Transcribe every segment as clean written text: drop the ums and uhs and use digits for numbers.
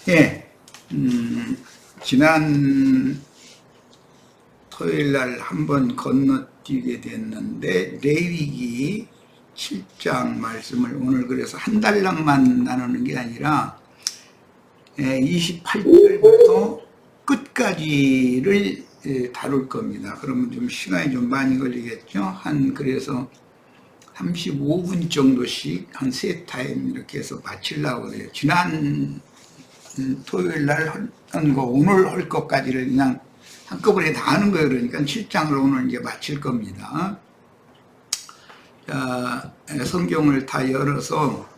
예, 지난 토요일 날 한번 건너뛰게 됐는데, 레위기 7장 말씀을 오늘 그래서 한 달락만 나누는 게 아니라 28절부터 끝까지를 다룰 겁니다. 그러면 좀 시간이 좀 많이 걸리겠죠? 그래서 35분 정도씩 한 세 타임 이렇게 해서 마치려고 그래요. 지난 토요일 날 한 거 오늘 할 것까지를 그냥 한꺼번에 다 하는 거예요. 그러니까 7장을 오늘 이제 마칠 겁니다. 자, 성경을 다 열어서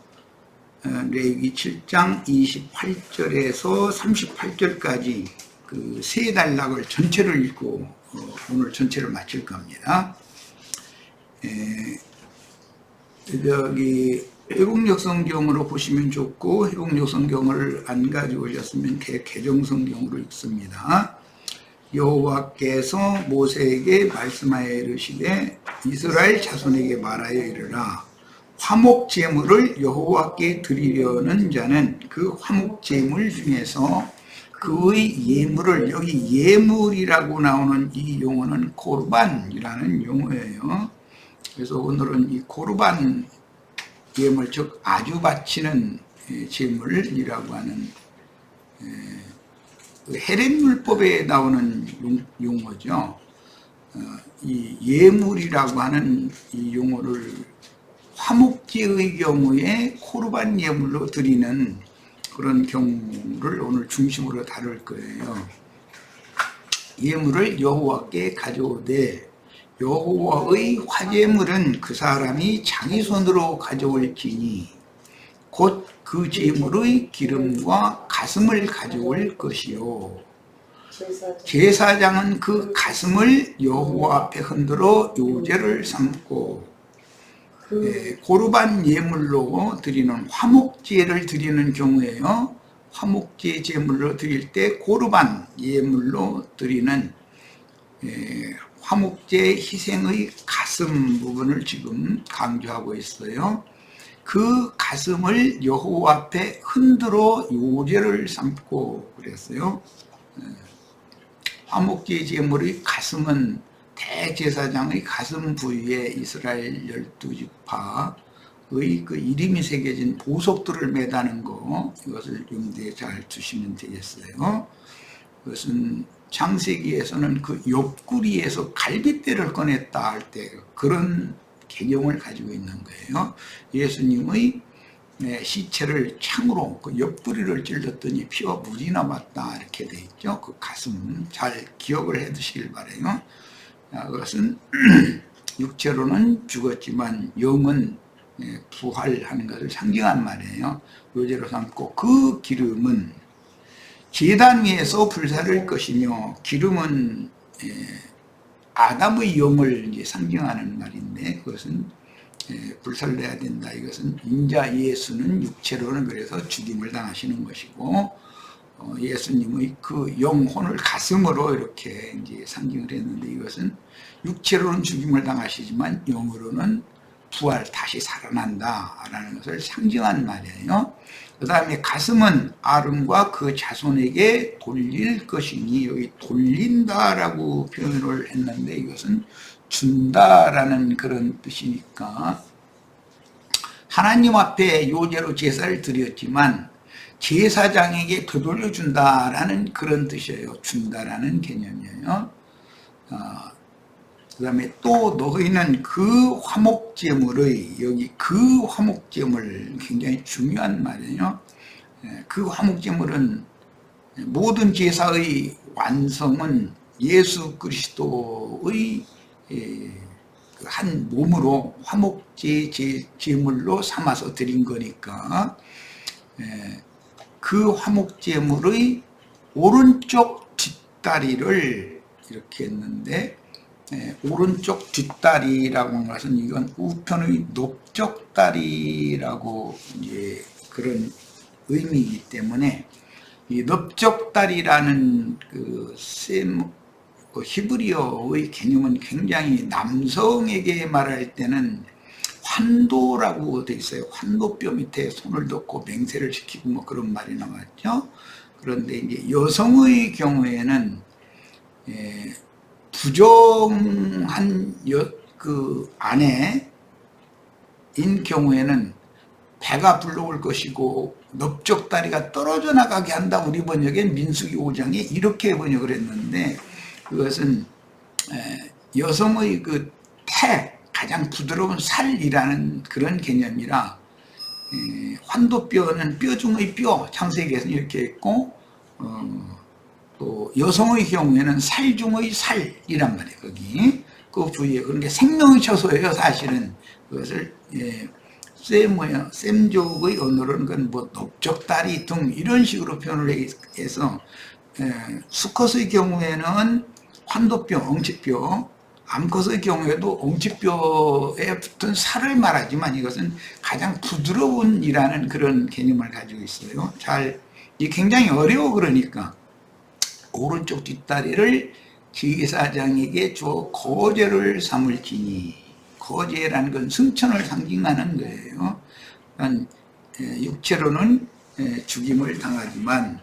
레위기 7장 28절에서 38절까지 그 세 단락을 전체를 읽고 오늘 전체를 마칠 겁니다. 여기 회복력 성경으로 보시면 좋고, 회복력 성경을 안 가지고 오셨으면 개정 성경으로 읽습니다. 여호와께서 모세에게 말씀하여 이르시되 이스라엘 자손에게 말하여 이르라. 화목 제물을 여호와께 드리려는 자는 그 화목 제물 중에서 그의 예물을, 여기 예물이라고 나오는 이 용어는 코르반이라는 용어예요. 그래서 오늘은 이 코르반 예물, 즉 아주 바치는 제물이라고 하는 헤렛율법에 나오는 용어죠. 이 예물이라고 하는 이 용어를 화목제의 경우에 코르반 예물로 드리는 그런 경우를 오늘 중심으로 다룰 거예요. 예물을 여호와께 가져오되 여호와의 화제물은 그 사람이 자기 손으로 가져올지니 곧 그 제물의 기름과 가슴을 가져올 것이요. 제사장은 그 가슴을 여호와 앞에 흔들어 요제를 삼고, 고르반 예물로 드리는 화목제를 드리는 경우에요, 화목제 제물로 드릴 때 고르반 예물로 드리는 화목제 희생의 가슴 부분을 지금 강조하고 있어요. 그 가슴을 여호와 앞에 흔들어 요제를 삼고 그랬어요. 화목제 제물의 가슴은 대제사장의 가슴 부위에 이스라엘 12지파의 그 이름이 새겨진 보석들을 매다는 거, 이것을 염두에 잘 두시면 되겠어요. 그것은 창세기에서는 그 옆구리에서 갈빗대를 꺼냈다 할 때 그런 개경을 가지고 있는 거예요. 예수님의 시체를 창으로 그 옆구리를 찔렀더니 피와 물이 남았다 이렇게 돼 있죠. 그 가슴 잘 기억을 해 두시길 바라요. 그것은 육체로는 죽었지만 영은 부활하는 것을 상징한 말이에요. 요제로 삼고, 그 기름은 제단 위에서 불사를 것이며, 기름은 아담의 영을 이제 상징하는 말인데, 그것은 불사를 내야 된다. 이것은 인자 예수는 육체로는 그래서 죽임을 당하시는 것이고, 예수님의 그 영혼을 가슴으로 이렇게 이제 상징을 했는데, 이것은 육체로는 죽임을 당하시지만 영으로는 부활, 다시 살아난다라는 것을 상징한 말이에요. 그 다음에 가슴은 아론과 그 자손에게 돌릴 것이니, 여기 돌린다라고 표현을 했는데 이것은 준다라는 그런 뜻이니까, 하나님 앞에 요제로 제사를 드렸지만 제사장에게 되돌려준다라는 그런 뜻이에요. 준다라는 개념이에요. 그 다음에 또 너희는 그 화목제물의, 여기 그 화목제물 굉장히 중요한 말이에요. 그 화목제물은 모든 제사의 완성은 예수 그리스도의 한 몸으로 화목제 제물로 삼아서 드린 거니까, 그 화목제물의 오른쪽 뒷다리를 이렇게 했는데, 오른쪽 뒷다리라고 하는 것은 이건 우편의 넓적다리라고 이제 그런 의미이기 때문에, 이 넓적다리라는 그 히브리어의 개념은 굉장히 남성에게 말할 때는 환도라고 돼 있어요. 환도뼈 밑에 손을 넣고 맹세를 시키고 뭐 그런 말이 나왔죠. 그런데 이제 여성의 경우에는 부정한 그 아내인 경우에는 배가 불러올 것이고 넓적다리가 떨어져 나가게 한다. 우리 번역엔 민수기 5장에 이렇게 번역을 했는데, 그것은 여성의 그 가장 부드러운 살이라는 그런 개념이라, 환도뼈는 뼈 중의 뼈, 창세기에서는 이렇게 했고, 또 여성의 경우에는 살 중의 살이란 말이에요. 거기 그 부위에. 그런 게 생명의 처소예요. 사실은 그것을 셈족의 언어로는 그건 뭐 넓적다리 등 이런 식으로 표현을 해서, 수컷의 경우에는 환도뼈, 엉치뼈, 암컷의 경우에도 엉치뼈에 붙은 살을 말하지만 이것은 가장 부드러운이라는 그런 개념을 가지고 있어요. 이 굉장히 어려워. 그러니까 오른쪽 뒷다리를 제사장에게 주어 거제를 삼을지니, 거제라는 건 승천을 상징하는 거예요. 그러니까 육체로는 죽임을 당하지만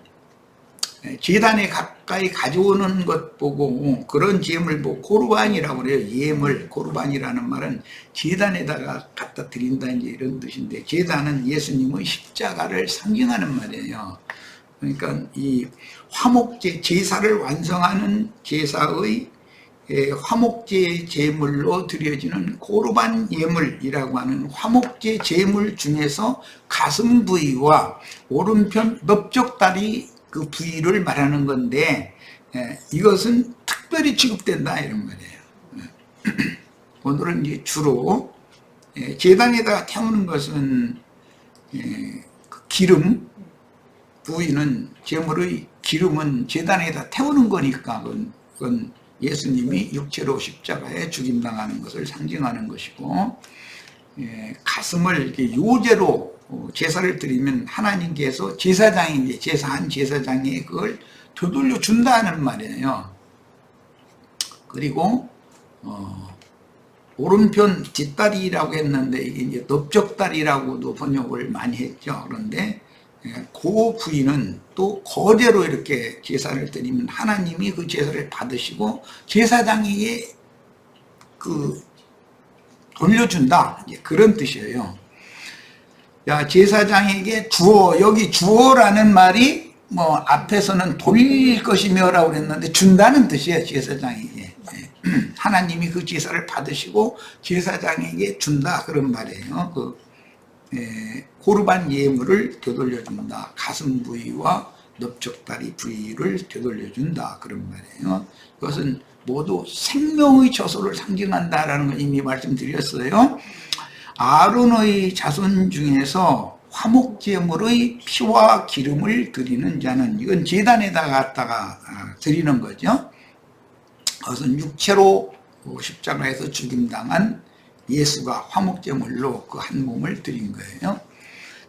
제단에 가까이 가져오는 것 보고, 그런 제물 보고 고르반이라고 그래요. 예물, 고르반이라는 말은 제단에다가 갖다 드린다 이제 이런 뜻인데, 제단은 예수님의 십자가를 상징하는 말이에요. 그러니까 이 화목제 제사를 완성하는 제사의 화목제 제물로 드려지는 고르반 예물이라고 하는 화목제 제물 중에서 가슴 부위와 오른편 넓적다리 그 부위를 말하는 건데, 이것은 특별히 취급된다 이런 말이에요. 오늘은 이제 주로 제단에다가 태우는 것은 그 기름 부위는, 제물의 기름은 제단에다 태우는 거니까 그건 예수님이 육체로 십자가에 죽임당하는 것을 상징하는 것이고, 가슴을 이렇게 요제로 제사를 드리면 하나님께서 제사장에게, 제사한 제사장에게 그걸 되돌려 준다는 말이에요. 그리고 오른편 뒷다리라고 했는데 이게 이제 넓적다리라고도 번역을 많이 했죠. 그런데 그 부위는 또 거제로 이렇게 제사를 드리면 하나님이 그 제사를 받으시고 제사장에게 그 돌려준다, 이제 그런 뜻이에요. 야, 제사장에게 주어, 여기 주어라는 말이 뭐 앞에서는 돌릴 것이며라고 그랬는데 준다는 뜻이에요. 제사장에게. 하나님이 그 제사를 받으시고 제사장에게 준다, 그런 말이에요. 고르반 예물을 되돌려준다. 가슴 부위와 넓적다리 부위를 되돌려준다, 그런 말이에요. 그것은 모두 생명의 처소를 상징한다라는 걸 이미 말씀드렸어요. 아론의 자손 중에서 화목제물의 피와 기름을 드리는 자는, 이건 제단에다 갖다가 드리는 거죠. 그것은 육체로 십자가에서 죽임당한 예수가 화목제물로 그 한 몸을 드린 거예요.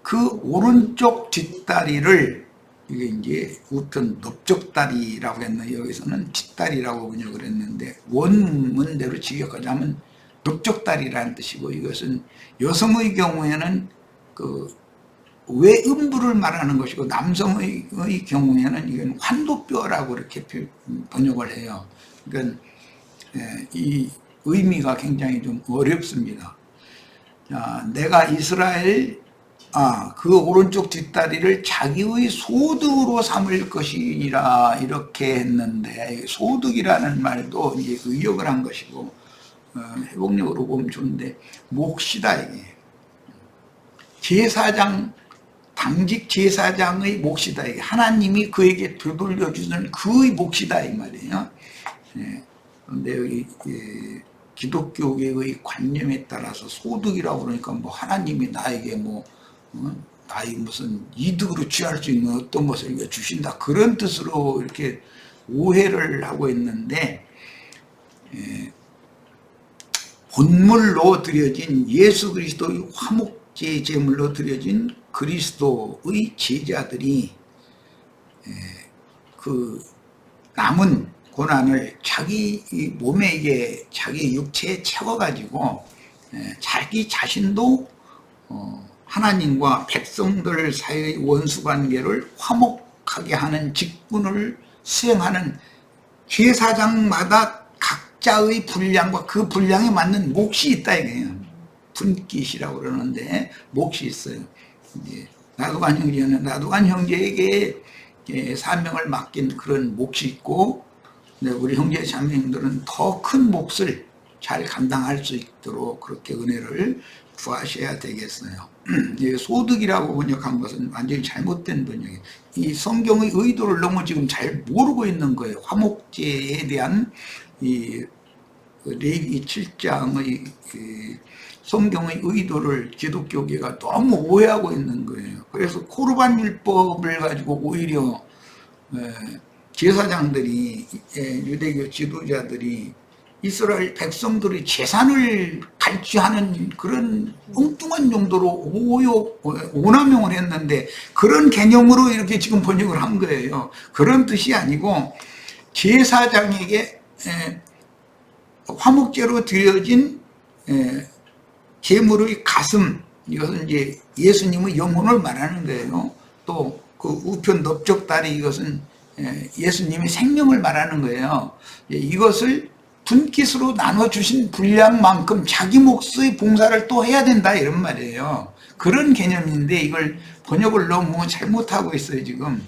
그 오른쪽 뒷다리를, 이게 이제 우편 넓적다리라고 했는데 여기서는 뒷다리라고 번역을 했는데, 원문대로 직역하자면 넓적다리라는 뜻이고, 이것은 여성의 경우에는 그 외음부를 말하는 것이고, 남성의 경우에는 이건 환도뼈라고 이렇게 번역을 해요. 그러니까 이 의미가 굉장히 좀 어렵습니다. 자, 내가 이스라엘 그 오른쪽 뒷다리를 자기의 소득으로 삼을 것이라 이렇게 했는데, 소득이라는 말도 이제 의역을 한 것이고, 회복력으로 보면 좋은데 몫이다 이게. 제사장, 당직 제사장의 몫이다 이게. 하나님이 그에게 되돌려주는 그의 몫이다 이 말이에요. 그런데 여기 기독교계의 관념에 따라서 소득이라고 그러니까 뭐 하나님이 나에게 뭐 나의 무슨 이득으로 취할 수 있는 어떤 것을 주신다, 그런 뜻으로 이렇게 오해를 하고 있는데, 본물로 드려진 예수 그리스도의 화목제 제물로 드려진 그리스도의 제자들이 그 남은 고난을 자기 몸에, 자기 육체에 채워가지고 자기 자신도 하나님과 백성들 사이의 원수관계를 화목하게 하는 직분을 수행하는 제사장마다 각자의 분량과 그 분량에 맞는 몫이 있다 이거예요. 분깃이라고 그러는데 몫이 있어요. 나도간 형제는 나도간 형제에게 사명을 맡긴 그런 몫이 있고, 우리 형제 자매님들은 더 큰 몫을 잘 감당할 수 있도록 그렇게 은혜를 구하셔야 되겠어요. 소득이라고 번역한 것은 완전히 잘못된 번역이에요. 이 성경의 의도를 너무 지금 잘 모르고 있는 거예요. 화목제에 대한 이 레위기 7장의 성경의 의도를 기독교계가 너무 오해하고 있는 거예요. 그래서 코르반 율법을 가지고 오히려 제사장들이, 유대교 지도자들이 이스라엘 백성들의 재산을 갈취하는 그런 엉뚱한 정도로 오남용을 했는데, 그런 개념으로 이렇게 지금 번역을 한 거예요. 그런 뜻이 아니고 제사장에게 화목제로 드려진 제물의 가슴, 이것은 이제 예수님의 영혼을 말하는 거예요. 또 그 우편 넓적다리, 이것은 예수님의 생명을 말하는 거예요. 이것을 분깃으로 나눠주신 분량만큼 자기 몫의 봉사를 또 해야 된다 이런 말이에요. 그런 개념인데 이걸 번역을 너무 잘못하고 있어요. 지금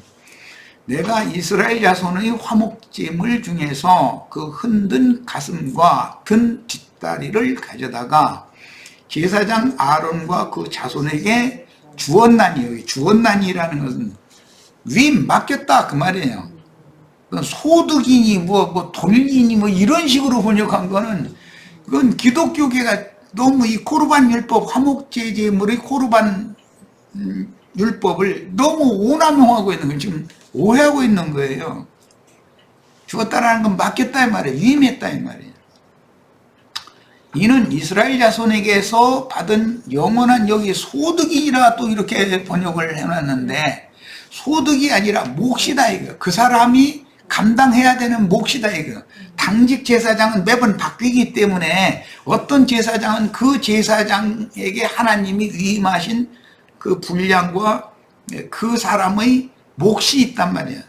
내가 이스라엘 자손의 화목제물 중에서 그 흔든 가슴과 든 뒷다리를 가져다가 제사장 아론과 그 자손에게 주었나니, 주었나니라는 것은 위 맡겼다 그 말이에요. 소득이니 뭐 돌리니 뭐 이런 식으로 번역한 거는, 그건 기독교계가 너무 이 코르반 율법, 화목제 제물의 코르반 율법을 너무 오남용하고 있는 거예요. 지금 오해하고 있는 거예요. 주었다라는 건 맡겼다 이 말이에요. 위임했다 이 말이에요. 이는 이스라엘 자손에게서 받은 영원한 여기 소득이라 또 이렇게 번역을 해놨는데, 소득이 아니라 몫이다 이거. 그 사람이 감당해야 되는 몫이다 이거. 당직 제사장은 매번 바뀌기 때문에 어떤 제사장은 그 제사장에게 하나님이 위임하신 그 분량과 그 사람의 몫이 있단 말이에요.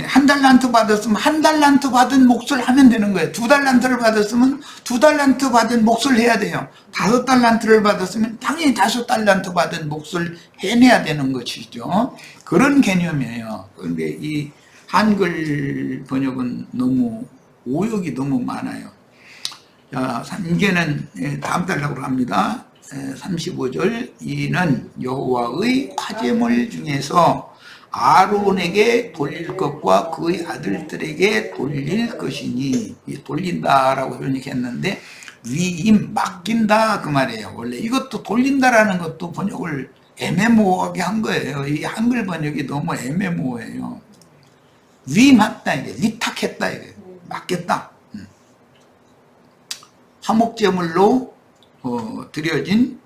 한 달란트 받았으면 한 달란트 받은 몫을 하면 되는 거예요. 두 달란트를 받았으면 두 달란트 받은 몫을 해야 돼요. 5달란트를 받았으면 당연히 5달란트 받은 몫을 해내야 되는 것이죠. 그런 개념이에요. 그런데 이 한글 번역은 너무 오역이 너무 많아요. 자, 이제는 다음 달라고 합니다. 35절, 이는 여호와의 화제물 중에서 아론에게 돌릴 것과 그의 아들들에게 돌릴 것이니, 돌린다라고 번역했는데 위임 맡긴다 그 말이에요. 원래 이것도 돌린다라는 것도 번역을 애매모호하게 한 거예요. 이 한글 번역이 너무 애매모호해요. 위임했다 이게, 위탁했다 이게, 맡겼다. 화목제물로 드려진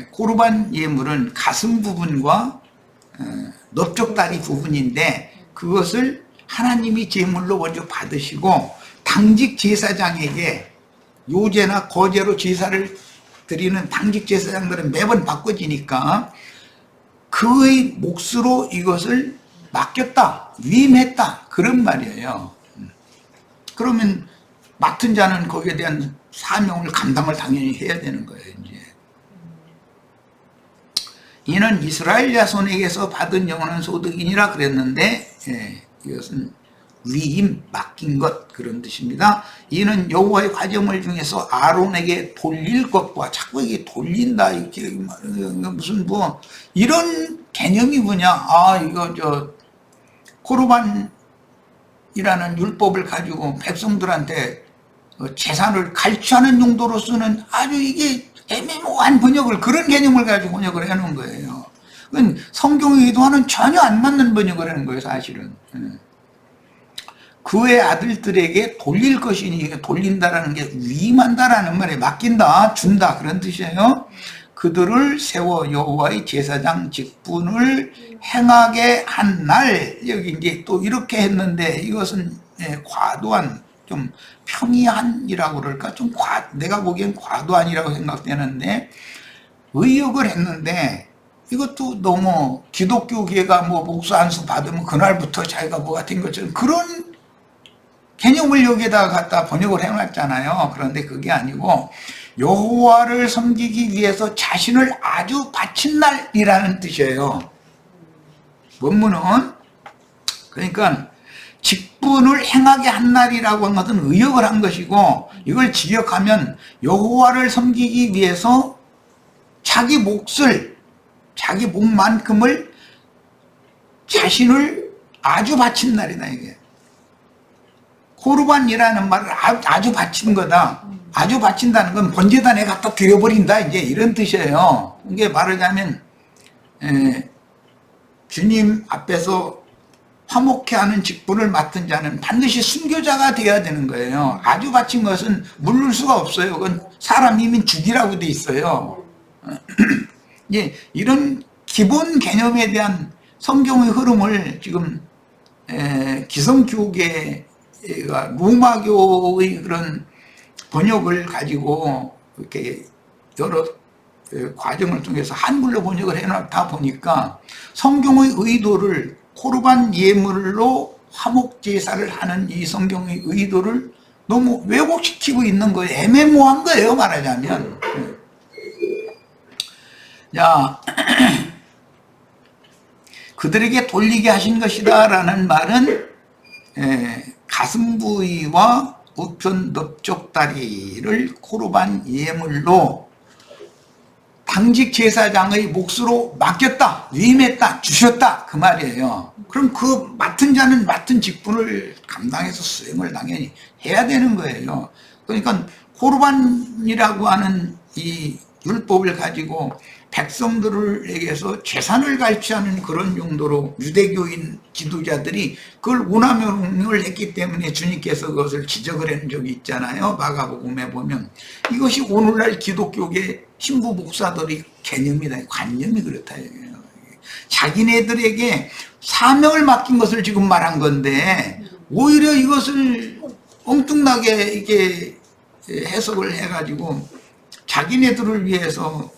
코르반 예물은 가슴 부분과 넓적다리 부분인데, 그것을 하나님이 제물로 먼저 받으시고 당직 제사장에게, 요제나 거제로 제사를 드리는 당직 제사장들은 매번 바꿔지니까 그의 몫으로 이것을 맡겼다, 위임했다 그런 말이에요. 그러면 맡은 자는 거기에 대한 사명을 감당을 당연히 해야 되는 거예요. 이제 이는 이스라엘 자손에게서 받은 영원한 소득이니라 그랬는데, 이것은 위임, 맡긴 것 그런 뜻입니다. 이는 여호와의 화제물 중에서 아론에게 돌릴 것과, 자꾸 이게 돌린다 이렇게 무슨 뭐 이런 개념이 뭐냐. 이거 코르반이라는 율법을 가지고 백성들한테 재산을 갈취하는 용도로 쓰는 아주 이게 애매모호한 번역을, 그런 개념을 가지고 번역을 해놓은 거예요. 그건 성경의 의도와는 전혀 안 맞는 번역을 하는 거예요, 사실은. 그의 아들들에게 돌릴 것이니, 돌린다라는 게 위임한다라는 말에 맡긴다, 준다 그런 뜻이에요. 그들을 세워 여호와의 제사장 직분을 행하게 한 날, 여기 이제 또 이렇게 했는데 이것은 과도한 좀 평이한이라고 그럴까? 좀 내가 보기엔 과도한이라고 생각되는데, 의역을 했는데, 이것도 너무 기독교계가 뭐 목수 안수 받으면 그날부터 자기가 뭐가 된 것처럼 그런 개념을 여기에다가 갖다 번역을 해놨잖아요. 그런데 그게 아니고 여호와를 섬기기 위해서 자신을 아주 바친 날이라는 뜻이에요. 원문은 그러니까 직분을 행하게 한 날이라고 한 것은 의역을 한 것이고, 이걸 직역하면 여호와를 섬기기 위해서 자기 목만큼을 자신을 아주 바친 날이다 이게. 코르반이라는 말을 아주 바친 거다. 아주 바친다는 건 번제단에 갖다 드려버린다 이제 이런 뜻이에요. 이게 말하자면 주님 앞에서 화목케 하는 직분을 맡은 자는 반드시 순교자가 되어야 되는 거예요. 아주 바친 것은 물을 수가 없어요. 그건 사람 이미 죽이라고 돼 있어요. 예, 이런 기본 개념에 대한 성경의 흐름을 지금 기성교계가 로마교의 그런 번역을 가지고 이렇게 여러 과정을 통해서 한글로 번역을 해놨다 보니까 성경의 의도를 코르반 예물로 화목제사를 하는 이 성경의 의도를 너무 왜곡시키고 있는 거예요. 애매모호한 거예요, 말하자면. 자, 그들에게 돌리게 하신 것이다 라는 말은 가슴 부위와 우편 넓적다리를 코르반 예물로 당직 제사장의 몫으로 맡겼다, 위임했다, 주셨다 그 말이에요. 그럼 그 맡은 자는 맡은 직분을 감당해서 수행을 당연히 해야 되는 거예요. 그러니까 코르반이라고 하는 이 율법을 가지고 백성들에게서 재산을 갈취하는 그런 용도로 유대교인 지도자들이 그걸 운함용을 했기 때문에 주님께서 그것을 지적을 한 적이 있잖아요. 마가복음에 보면 이것이 오늘날 기독교계 신부 목사들의 개념이다, 관념이 그렇다. 자기네들에게 사명을 맡긴 것을 지금 말한 건데 오히려 이것을 엉뚱하게 이게 해석을 해가지고 자기네들을 위해서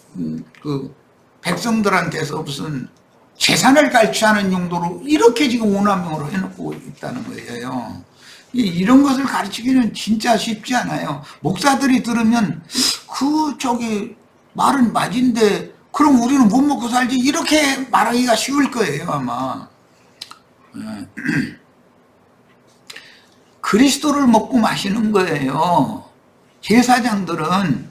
그 백성들한테서 무슨 재산을 갈취하는 용도로 이렇게 지금 오남용으로 해놓고 있다는 거예요. 이런 것을 가르치기는 진짜 쉽지 않아요. 목사들이 들으면 말은 맞은데 그럼 우리는 못 먹고 살지 이렇게 말하기가 쉬울 거예요 아마. 그리스도를 먹고 마시는 거예요. 제사장들은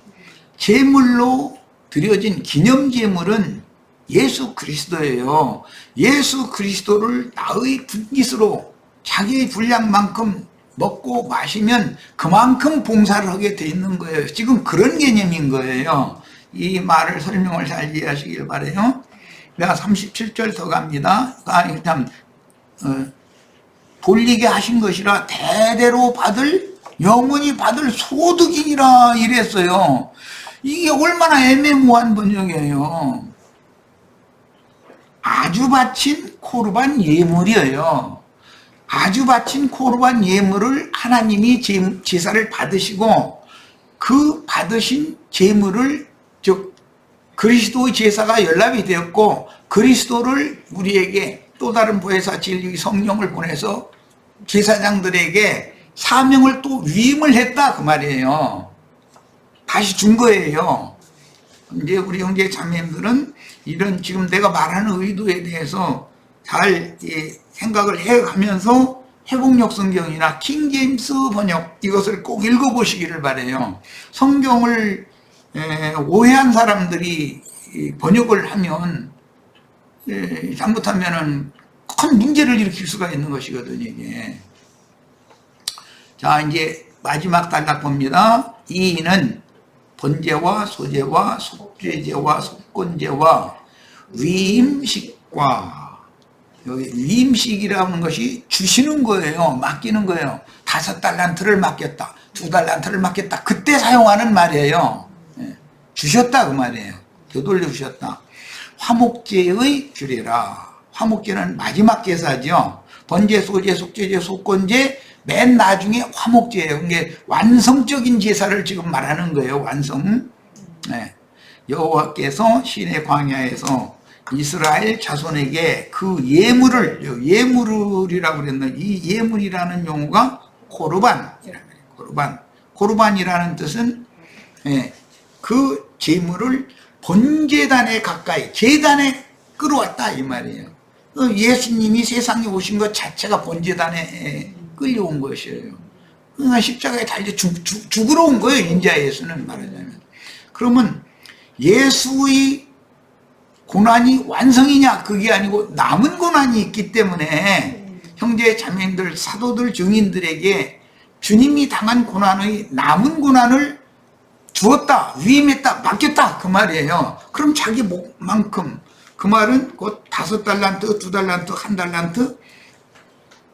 제물로 드려진 기념제물은 예수 그리스도예요. 예수 그리스도를 나의 분깃으로 자기의 분량만큼 먹고 마시면 그만큼 봉사를 하게 돼 있는 거예요. 지금 그런 개념인 거예요. 이 말을 설명을 잘 이해하시길 바라요. 내가 37절 더 갑니다. 돌리게 하신 것이라 대대로 영원히 받을 소득이니라 이랬어요. 이게 얼마나 애매모호한 번역이에요. 아주 바친 코르반 예물이에요. 아주 바친 코르반 예물을 하나님이 제사를 받으시고 그 받으신 제물을 즉 그리스도의 제사가 연락이 되었고 그리스도를 우리에게 또 다른 보혜사 진리 성령을 보내서 제사장들에게 사명을 또 위임을 했다 그 말이에요. 다시 준 거예요. 이제 우리 형제 자매님들은 이런 지금 내가 말하는 의도에 대해서 잘 생각을 해가면서 회복력 성경이나 킹제임스 번역 이것을 꼭 읽어보시기를 바라요. 성경을 오해한 사람들이 번역을 하면 잘못하면은 큰 문제를 일으킬 수가 있는 것이거든요. 이게. 자, 이제 마지막 단락 봅니다. 이는 번제와 소제와 속죄제와 속건제와 위임식과, 여기 위임식이라는 것이 주시는 거예요. 맡기는 거예요. 5달란트를 맡겼다, 2달란트를 맡겼다, 그때 사용하는 말이에요. 주셨다 그 말이에요. 되돌려 주셨다. 화목제의 규례라. 화목제는 마지막 제사죠. 번제, 소제, 속죄제, 속건제, 맨 나중에 화목제예요. 이게 완성적인 제사를 지금 말하는 거예요. 완성. 네. 여호와께서 시내 광야에서 이스라엘 자손에게 그 예물이라고 그랬는데, 이 예물이라는 용어가 코르반이라는 뜻은 그 제물을 번제단에 가까이, 제단에 끌어왔다 이 말이에요. 예수님이 세상에 오신 것 자체가 번제단에 끌려온 것이에요. 그러니까 십자가에 달려 죽으러 온 거예요, 인자 예수는 말하자면. 그러면 예수의 고난이 완성이냐? 그게 아니고 남은 고난이 있기 때문에 형제 자매들, 사도들, 증인들에게 주님이 당한 고난의 남은 고난을 주었다, 위임했다, 맡겼다 그 말이에요. 그럼 자기 목만큼, 그 말은 곧 5달란트, 2달란트, 1달란트,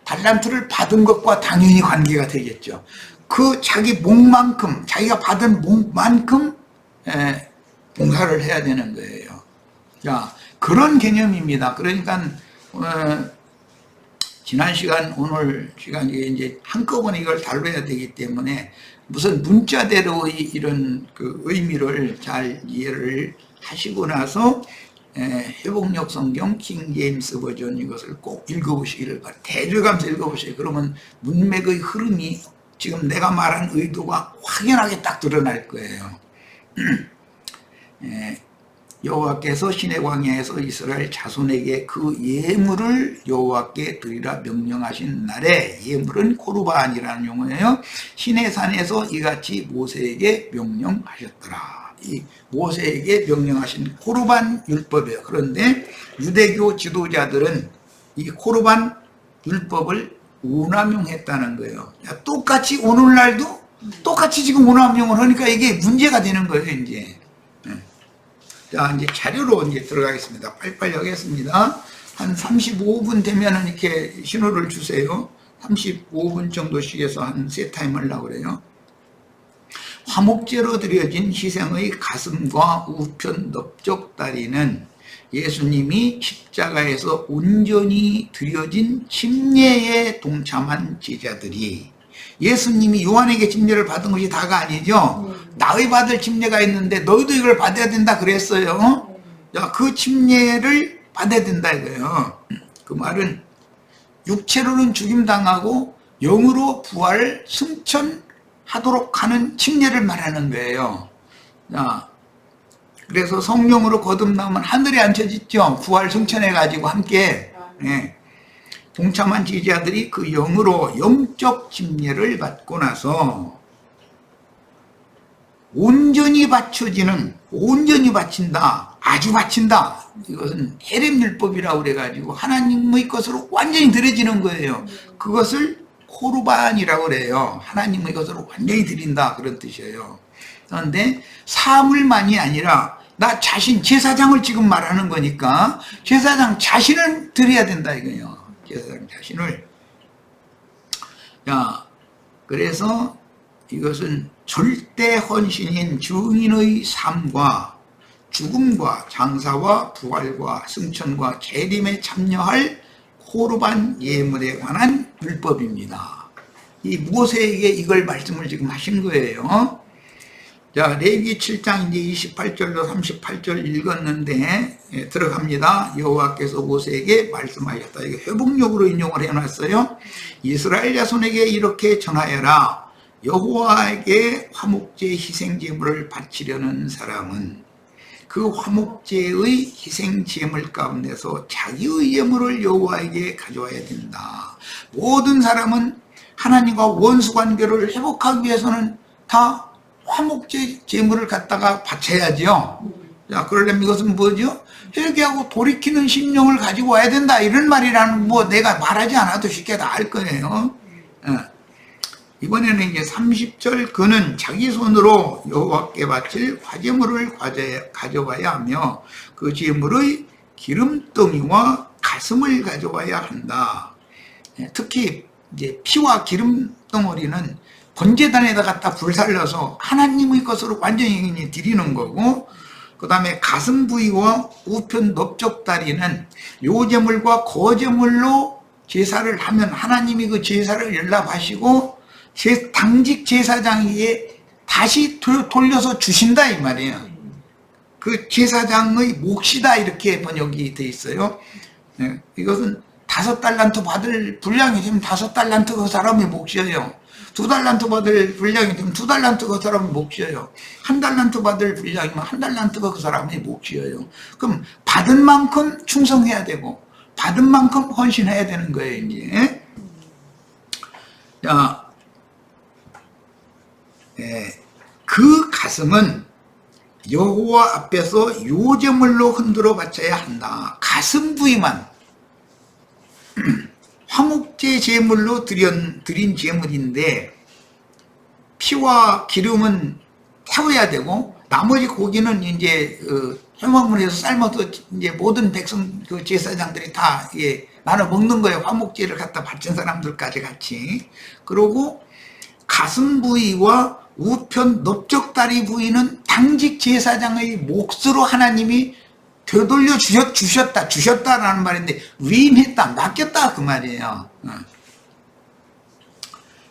달란트를 받은 것과 당연히 관계가 되겠죠. 그 자기 목만큼, 자기가 받은 목만큼 봉사를 해야 되는 거예요. 자, 그런 개념입니다. 그러니까 지난 시간, 오늘 시간에 이제 한꺼번에 이걸 다뤄야 되기 때문에 무슨 문자대로의 이런 그 의미를 잘 이해를 하시고 나서 회복력 성경 킹제임스 버전 이것을 꼭 읽어보시기를 바랍니다. 대조감서 읽어보세요. 그러면 문맥의 흐름이 지금 내가 말한 의도가 확연하게 딱 드러날 거예요. 여호와께서 시내 광야에서 이스라엘 자손에게 그 예물을 여호와께 드리라 명령하신 날에, 예물은 코르반이라는 용어예요. 시내산에서 이같이 모세에게 명령하셨더라. 이 모세에게 명령하신 코르반 율법이에요. 그런데 유대교 지도자들은 이 코르반 율법을 오남용했다는 거예요. 똑같이 오늘날도 똑같이 지금 오남용을 하니까 이게 문제가 되는 거예요, 이제. 자, 이제 자료로 이제 들어가겠습니다. 빨리빨리 하겠습니다. 한 35분 되면은 이렇게 신호를 주세요. 35분 정도씩 해서 한 3타임 하려고 그래요. 화목제로 드려진 희생의 가슴과 우편 넓적 다리는 예수님이 십자가에서 온전히 드려진 침례에 동참한 제자들이, 예수님이 요한에게 침례를 받은 것이 다가 아니죠. 나의 받을 침례가 있는데 너희도 이걸 받아야 된다 그랬어요. 자, 그 침례를 받아야 된다 이거예요. 그 말은 육체로는 죽임당하고 영으로 부활 승천하도록 하는 침례를 말하는 거예요. 자, 그래서 성령으로 거듭나면 하늘에 앉혀지죠. 부활 승천해가지고 함께. 동참한 제자들이 그 영으로 영적 침례를 받고 나서 온전히 바쳐지는, 온전히 바친다, 아주 바친다, 이것은 헤렘율법이라고 그래가지고 하나님의 것으로 완전히 드려지는 거예요. 그것을 코르반이라고 그래요. 하나님의 것으로 완전히 드린다, 그런 뜻이에요. 그런데 사물만이 아니라 나 자신, 제사장을 지금 말하는 거니까 제사장 자신을 드려야 된다 이거예요. 제사장 자신을. 자, 그래서 이것은 절대 헌신인 증인의 삶과 죽음과 장사와 부활과 승천과 재림에 참여할 코르반 예물에 관한 율법입니다. 이 모세에게 이걸 말씀을 지금 하신 거예요. 자, 레위기 7장 이제 28절로 38절 읽었는데 들어갑니다. 여호와께서 모세에게 말씀하셨다. 이거 회복력으로 인용을 해놨어요. 이스라엘 자손에게 이렇게 전하여라. 여호와에게 화목제 희생제물을 바치려는 사람은 그 화목제의 희생제물 가운데서 자기의 예물을 여호와에게 가져와야 된다. 모든 사람은 하나님과 원수관계를 회복하기 위해서는 다 화목제 제물을 갖다가 바쳐야죠. 자, 그러려면 이것은 뭐죠? 회개하고 돌이키는 심령을 가지고 와야 된다, 이런 말이라는, 뭐 내가 말하지 않아도 쉽게 다 알 거예요. 이번에는 이제 30절, 그는 자기 손으로 여호와께 바칠 화제물을 가져와야 하며 그 제물의 기름덩이와 가슴을 가져와야 한다. 특히 이제 피와 기름 덩어리는 번제단에다 갖다 불살려서 하나님의 것으로 완전히 드리는 거고, 그 다음에 가슴 부위와 우편 넓적 다리는 요제물과 거제물로 제사를 하면 하나님이 그 제사를 연락하시고 당직 제사장에게 다시 돌려서 주신다 이 말이에요. 그 제사장의 몫이다 이렇게 번역이 돼 있어요. 네, 이것은 5달란트 받을 분량이 되면 5달란트 그 사람의 몫이에요. 2달란트 받을 분량이 되면 2달란트 그 사람의 몫이에요. 1달란트 받을 분량이면 1달란트가 그 사람의 몫이에요. 그럼 받은 만큼 충성해야 되고 받은 만큼 헌신해야 되는 거예요. 이제 자, 그 가슴은 여호와 앞에서 요제물로 흔들어 바쳐야 한다. 가슴 부위만 화목제 제물로 드린 제물인데 피와 기름은 태워야 되고 나머지 고기는 이제 회막문에서 삶아서 이제 모든 백성 그 제사장들이 다 나눠 먹는 거예요. 화목제를 갖다 바친 사람들까지 같이. 그리고 가슴 부위와 우편 넓적다리 부위는 당직 제사장의 몫으로 하나님이 되돌려 주셨다라는 말인데 위임했다, 맡겼다 그 말이에요.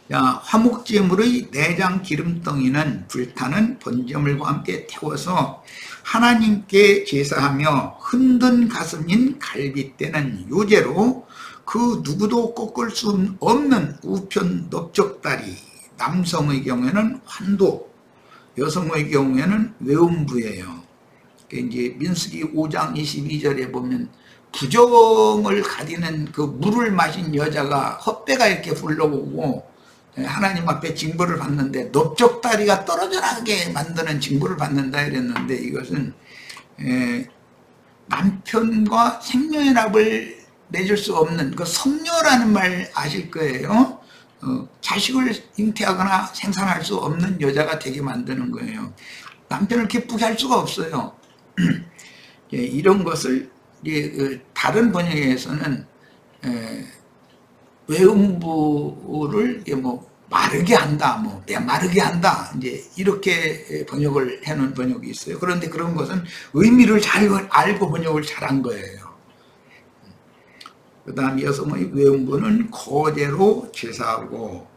화목제물의 내장 기름덩이는 불타는 번제물과 함께 태워서 하나님께 제사하며 흔든 가슴인 갈빗대는 요제로 그 누구도 꺾을 수 없는 우편 넓적다리, 남성의 경우에는 환도, 여성의 경우에는 외음부예요. 이제 민수기 5장 22절에 보면 부정을 가리는 그 물을 마신 여자가 헛배가 이렇게 흘러오고 하나님 앞에 징벌을 받는데 넓적다리가 떨어져나게 만드는 징벌을 받는다 이랬는데 이것은 남편과 생명연합을 맺을 수 없는 그 성녀라는 말 아실 거예요. 자식을 잉태하거나 생산할 수 없는 여자가 되게 만드는 거예요. 남편을 기쁘게 할 수가 없어요. 이런 것을 다른 번역에서는 외음부를 마르게 한다, 메마르게 한다, 이제 이렇게 번역을 해놓은 번역이 있어요. 그런데 그런 것은 의미를 잘 알고 번역을 잘한 거예요. 그 다음 여성의 외음부는 거제로 제사하고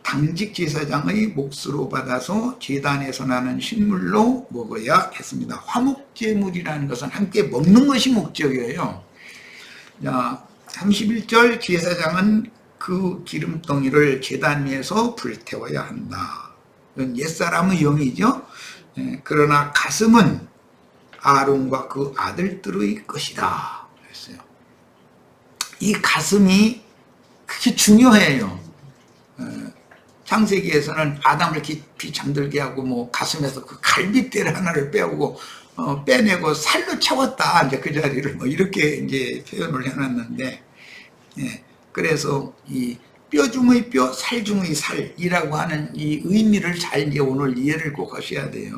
당직 제사장의 몫으로 받아서 제단에서 나는 식물로 먹어야 했습니다. 화목제물이라는 것은 함께 먹는 것이 목적이에요. 자, 31절 제사장은 그 기름덩이를 제단 위에서 불태워야 한다. 이건 옛사람의 영이죠. 그러나 가슴은 아론과 그 아들들의 것이다. 그랬어요. 이 가슴이 그게 중요해요. 창세기에서는 아담을 깊이 잠들게 하고 가슴에서 그 갈빗대를 하나를 빼오고 빼내고 살로 채웠다. 이제 그 자리를 이렇게 이제 표현을 해놨는데, 그래서 이 뼈 중의 뼈, 살 중의 살이라고 하는 이 의미를 잘 이제 오늘 이해를 꼭 하셔야 돼요.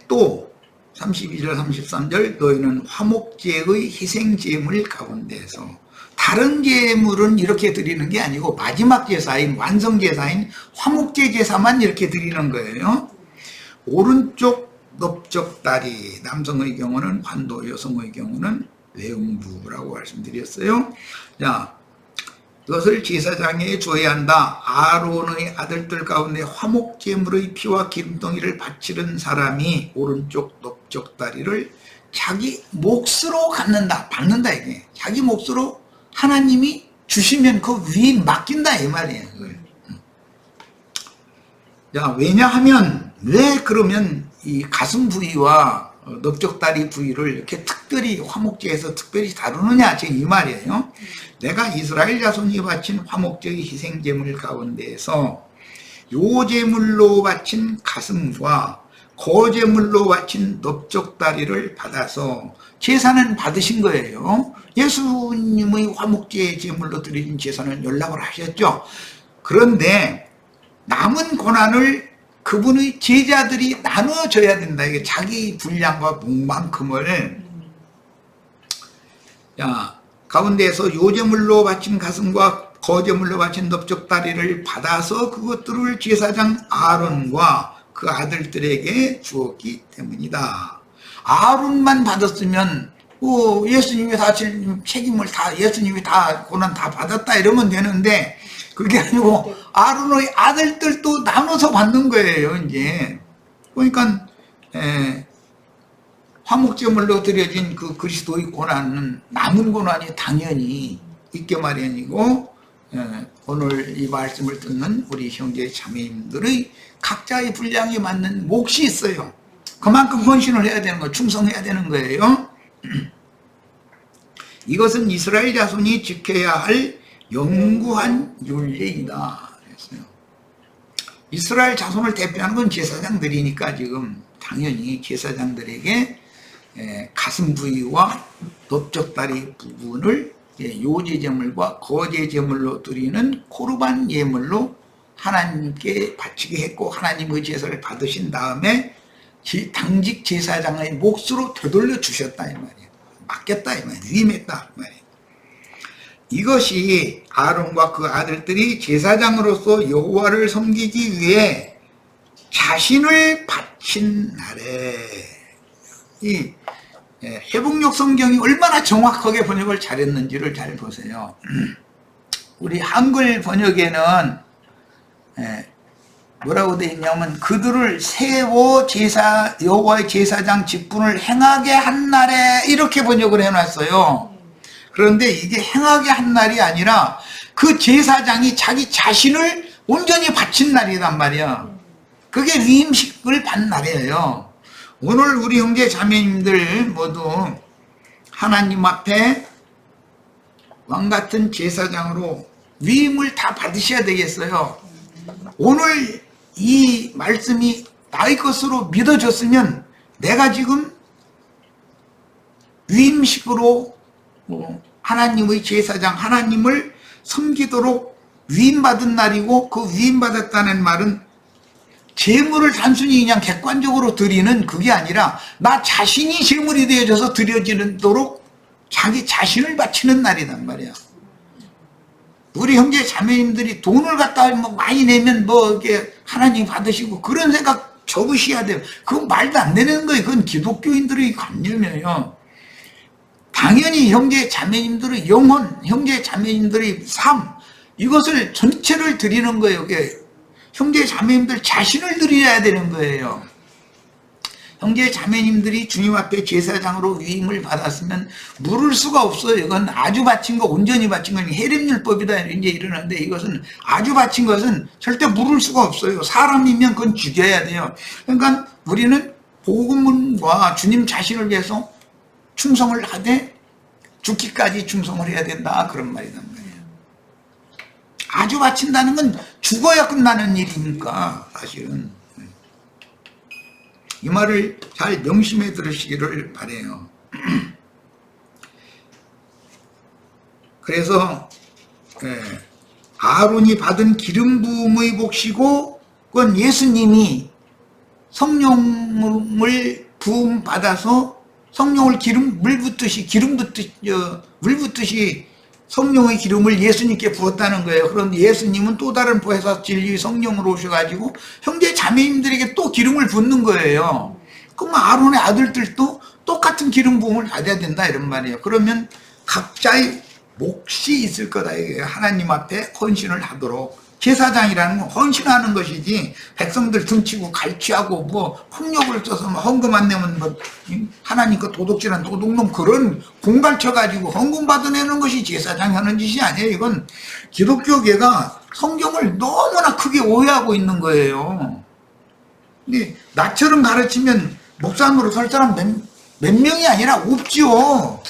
또 32절, 33절 너희는 화목제의 희생제물 가운데서 다른 제물은 이렇게 드리는 게 아니고 마지막 제사인 완성제사인 화목제 제사만 이렇게 드리는 거예요. 오른쪽 넓적다리, 남성의 경우는 환도, 여성의 경우는 외음부라고 말씀드렸어요. 자, 그것을 제사장에게 줘야 한다. 아론의 아들들 가운데 화목제물의 피와 기름덩이를 바치는 사람이 오른쪽 넓적다리를 자기 몫으로 갖는다, 받는다 이게. 자기 몫으로 하나님이 주시면 그 위에 맡긴다 이 말이에요. 자, 왜냐하면 왜 그러면 이 가슴 부위와 넓적다리 부위를 이렇게 특별히 화목제에서 특별히 다루느냐 지금 이 말이에요. 내가 이스라엘 자손이 바친 화목제의 희생제물 가운데에서 요제물로 바친 가슴과 거제물로 바친 넓적다리를 받아서 제사는 받으신 거예요. 예수님의 화목제 제물로 드린 제사는 연락을 하셨죠. 그런데 남은 고난을 그분의 제자들이 나눠줘야 된다. 이게 자기 분량과 몫만큼을. 가운데에서 요제물로 바친 가슴과 거제물로 바친 넓적다리를 받아서 그것들을 제사장 아론과 그 아들들에게 주었기 때문이다. 아론만 받았으면 예수님이 다 책임을 다, 예수님이 다 고난 다 받았다 이러면 되는데, 그게 아니고 아론의 아들들도 나눠서 받는 거예요, 이제. 그러니까, 화목제물로 드려진 그 그리스도의 고난은 남은 고난이 당연히 있게 마련이고, 오늘 이 말씀을 듣는 우리 형제 자매님들의 각자의 분량에 맞는 몫이 있어요. 그만큼 헌신을 해야 되는 거예요. 충성해야 되는 거예요. 이것은 이스라엘 자손이 지켜야 할 영구한 율례이다. 그랬어요. 이스라엘 자손을 대표하는 건 제사장들이니까 지금 당연히 제사장들에게 가슴 부위와 넓적다리 부분을 요제제물과 거제제물로 드리는 코르반 예물로 하나님께 바치게 했고, 하나님의 제사를 받으신 다음에 당직 제사장의 몫으로 되돌려 주셨다 이 말이에요. 맡겼다 이 말이에요. 위임했다 이 말이에요. 이것이 아론과 그 아들들이 제사장으로서 여호와를 섬기기 위해 자신을 바친 날에, 이 회복력 성경이 얼마나 정확하게 번역을 잘했는지를 잘 보세요. 우리 한글 번역에는 뭐라고 되어 있냐면, 그들을 세워 여호와의 제사장 직분을 행하게 한 날에, 이렇게 번역을 해놨어요. 그런데 이게 행하게 한 날이 아니라 그 제사장이 자기 자신을 온전히 바친 날이란 말이야. 그게 위임식을 받는 날이에요. 오늘 우리 형제 자매님들 모두 하나님 앞에 왕같은 제사장으로 위임을 다 받으셔야 되겠어요. 오늘 이 말씀이 나의 것으로 믿어졌으면 내가 지금 위임식으로 하나님의 제사장, 하나님을 섬기도록 위임받은 날이고, 그 위임받았다는 말은 제물을 단순히 그냥 객관적으로 드리는 그게 아니라 나 자신이 제물이 되어져서 드려지도록 자기 자신을 바치는 날이란 말이야. 우리 형제 자매님들이 돈을 갖다 많이 내면 이렇게 하나님 받으시고 그런 생각 접으셔야 돼요. 그건 말도 안 되는 거예요. 그건 기독교인들의 관념이에요. 당연히 형제 자매님들의 영혼, 형제 자매님들의 삶, 이것을 전체를 드리는 거예요. 이게 형제 자매님들 자신을 드려야 되는 거예요. 형제 자매님들이 주님 앞에 제사장으로 위임을 받았으면 물을 수가 없어요. 이건 아주 바친 거, 온전히 바친 건 해림율법이다 이제 이러는데, 이것은 아주 바친 것은 절대 물을 수가 없어요. 사람이면 그건 죽여야 돼요. 그러니까 우리는 복음과 주님 자신을 위해서 충성을 하되 죽기까지 충성을 해야 된다, 그런 말이란 말이에요. 아주 바친다는 건 죽어야 끝나는 일이니까 사실은. 이 말을 잘 명심해 들으시기를 바라요. 그래서 아론이 받은 기름 부음의 몫이고, 그건 예수님이 성령을 부음 받아서 성령을 물 붓듯이 성령의 기름을 예수님께 부었다는 거예요. 그런데 예수님은 또 다른 보혜사 진리 성령으로 오셔가지고 형제 자매님들에게 또 기름을 붓는 거예요. 그럼 아론의 아들들도 똑같은 기름 부음을 받아야 된다 이런 말이에요. 그러면 각자의 몫이 있을 거다 이거예요. 하나님 앞에 헌신을 하도록. 제사장이라는 건 헌신하는 것이지, 백성들 등치고 갈취하고 폭력을 써서 헌금 안 내면 하나님 그 도둑질한 도둑놈, 그런 공갈쳐가지고 헌금 받아내는 것이 제사장이 하는 짓이 아니에요. 이건 기독교계가 성경을 너무나 크게 오해하고 있는 거예요. 근데 나처럼 가르치면 목사님으로 설 사람 몇 명이 아니라 없지요.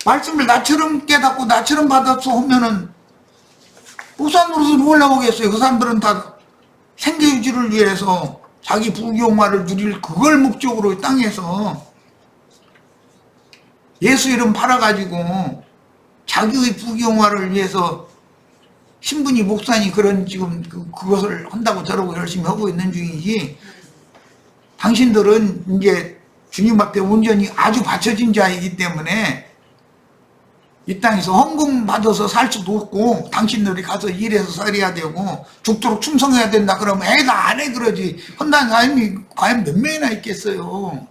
말씀을 나처럼 깨닫고 나처럼 받아서 하면은 목사님으로서 뭘 나오겠어요. 그 사람들은 다 생계유지를 위해서 자기 부귀영화를 누릴 그걸 목적으로 땅에서 예수 이름 팔아가지고 자기의 부귀영화를 위해서 신분이 목사니 그런 지금 그것을 한다고 저러고 열심히 하고 있는 중이지, 당신들은 이제 주님 앞에 온전히 아주 바쳐진 자이기 때문에 이 땅에서 헌금 받아서 살 수도 없고, 당신들이 가서 일해서 살아야 되고 죽도록 충성해야 된다 그러면 나 안 해 그러지. 헌다는 사람이 과연 몇 명이나 있겠어요.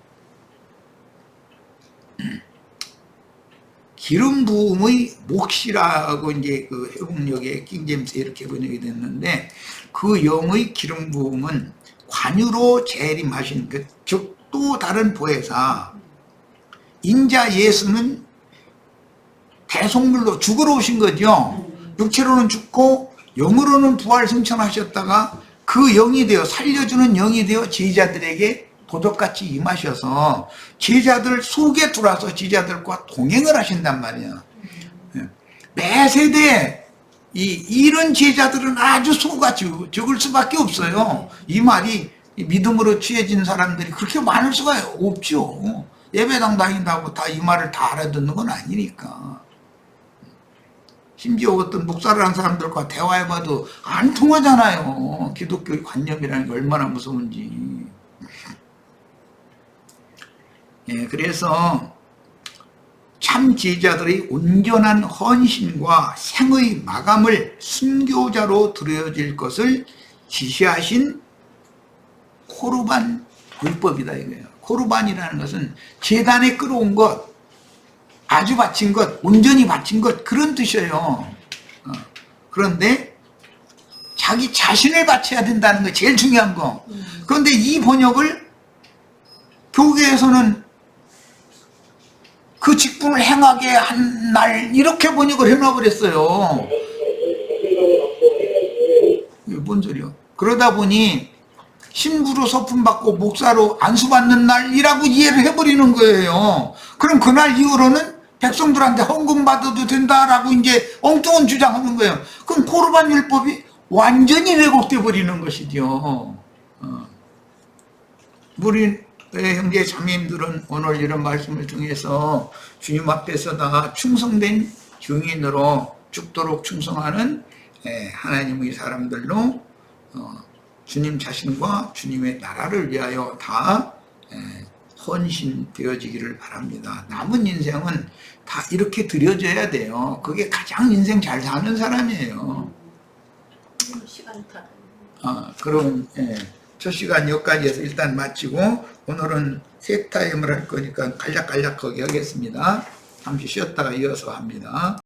기름 부음의 몫이라고 이제 그 해국역에 킹제임스에 이렇게 번역이 됐는데, 그 영의 기름 부음은 관유로 재림하신 그, 즉 또 다른 보혜사 인자 예수는 대속물로 죽으러 오신 거죠. 육체로는 죽고 영으로는 부활 승천하셨다가 그 영이 되어, 살려주는 영이 되어 제자들에게 도적같이 임하셔서 제자들 속에 들어와서 제자들과 동행을 하신단 말이야. 매 세대에 이런 제자들은 아주 수가 적을 수밖에 없어요. 이 말이 믿음으로 취해진 사람들이 그렇게 많을 수가 없죠. 예배당 다닌다고 다 이 말을 다 알아듣는 건 아니니까. 심지어 어떤 목사를 한 사람들과 대화해봐도 안 통하잖아요. 기독교의 관념이라는 게 얼마나 무서운지. 예, 그래서 참 제자들의 온전한 헌신과 생의 마감을 순교자로 드려질 것을 지시하신 코르반 율법이다 이거예요. 코르반이라는 것은 제단에 끌어온 것, 아주 바친 것, 온전히 바친 것, 그런 뜻이에요. 그런데 자기 자신을 바쳐야 된다는 거 제일 중요한 거. 그런데 이 번역을 교계에서는 그 직분을 행하게 한 날 이렇게 번역을 해놔버렸어요. 이게 뭔 소리야? 그러다 보니 신부로 서품받고 목사로 안수받는 날이라고 이해를 해버리는 거예요. 그럼 그날 이후로는 백성들한테 헌금 받아도 된다라고 이제 엉뚱한 주장하는 거예요. 그럼 코르반 율법이 완전히 왜곡돼 버리는 것이죠. 우리 형제 자매님들은 오늘 이런 말씀을 통해서 주님 앞에서 다 충성된 증인으로 죽도록 충성하는 하나님의 사람들로 주님 자신과 주님의 나라를 위하여 다 헌신되어지기를 바랍니다. 남은 인생은 다 이렇게 드려져야 돼요. 그게 가장 인생 잘 사는 사람이에요. 그럼 첫 시간 여기까지 해서 일단 마치고 오늘은 세 타임을 할 거니까 간략간략하게 하겠습니다. 잠시 쉬었다가 이어서 합니다.